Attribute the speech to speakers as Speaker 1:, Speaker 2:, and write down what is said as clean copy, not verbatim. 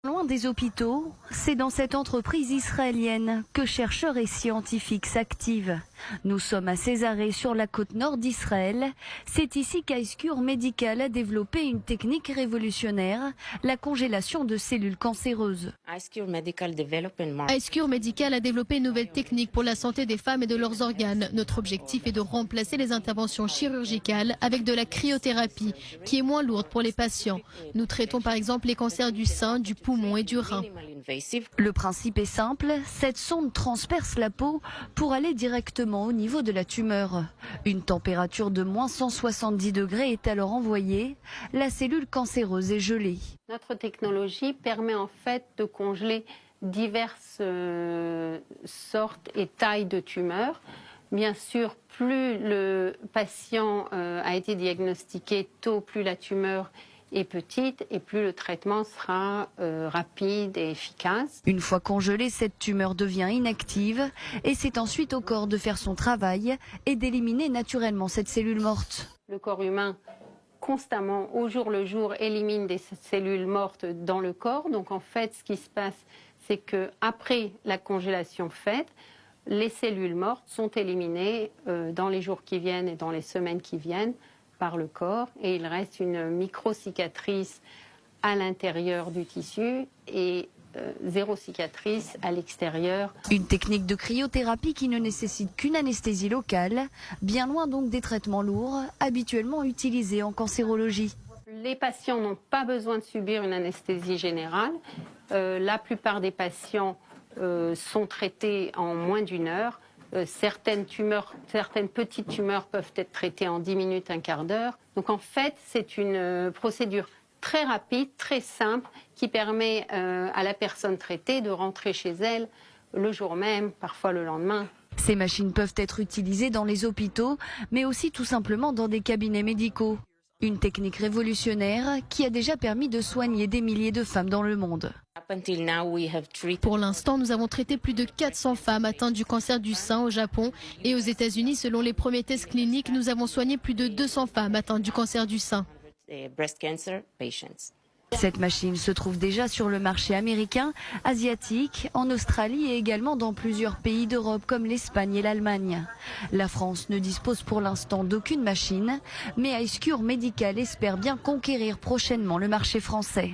Speaker 1: Loin des hôpitaux, c'est dans cette entreprise israélienne que chercheurs et scientifiques s'activent. Nous sommes à Césarée, sur la côte nord d'Israël. C'est ici qu'Icecore Medical a développé une technique révolutionnaire, la congélation de cellules cancéreuses.
Speaker 2: Icecore Medical
Speaker 3: a développé une nouvelle technique pour la santé des femmes et de leurs organes. Notre objectif est de remplacer les interventions chirurgicales avec de la cryothérapie, qui est moins lourde pour les patients. Nous traitons par exemple les cancers du sein, du poumon et du rein.
Speaker 1: Le principe est simple, cette sonde transperce la peau pour aller directement au niveau de la tumeur. Une température de moins 170 degrés est alors envoyée. La cellule cancéreuse est gelée.
Speaker 4: Notre technologie permet en fait de congeler diverses sortes et tailles de tumeurs. Bien sûr, plus le patient a été diagnostiqué tôt, plus la tumeur est petite et plus le traitement sera rapide et efficace.
Speaker 1: Une fois congelée, cette tumeur devient inactive et c'est ensuite au corps de faire son travail et d'éliminer naturellement cette cellule morte.
Speaker 4: Le corps humain, constamment, au jour le jour, élimine des cellules mortes dans le corps. Donc en fait, ce qui se passe, c'est qu'après la congélation faite, les cellules mortes sont éliminées dans les jours qui viennent et dans les semaines qui viennent par le corps, et il reste une micro-cicatrice à l'intérieur du tissu et zéro cicatrice à l'extérieur.
Speaker 1: Une technique de cryothérapie qui ne nécessite qu'une anesthésie locale, bien loin donc des traitements lourds habituellement utilisés en cancérologie.
Speaker 4: Les patients n'ont pas besoin de subir une anesthésie générale. La plupart des patients sont traités en moins d'une heure. Certaines petites tumeurs peuvent être traitées en 10 minutes, un quart d'heure. Donc en fait, c'est une procédure très rapide, très simple, qui permet à la personne traitée de rentrer chez elle le jour même, parfois le lendemain.
Speaker 1: Ces machines peuvent être utilisées dans les hôpitaux, mais aussi tout simplement dans des cabinets médicaux. Une technique révolutionnaire qui a déjà permis de soigner des milliers de femmes dans le monde.
Speaker 3: Pour l'instant, nous avons traité plus de 400 femmes atteintes du cancer du sein au Japon et aux États-Unis. Selon les premiers tests cliniques, nous avons soigné plus de 200 femmes atteintes du cancer du sein.
Speaker 1: Cette machine se trouve déjà sur le marché américain, asiatique, en Australie et également dans plusieurs pays d'Europe comme l'Espagne et l'Allemagne. La France ne dispose pour l'instant d'aucune machine, mais Icecore Medical espère bien conquérir prochainement le marché français.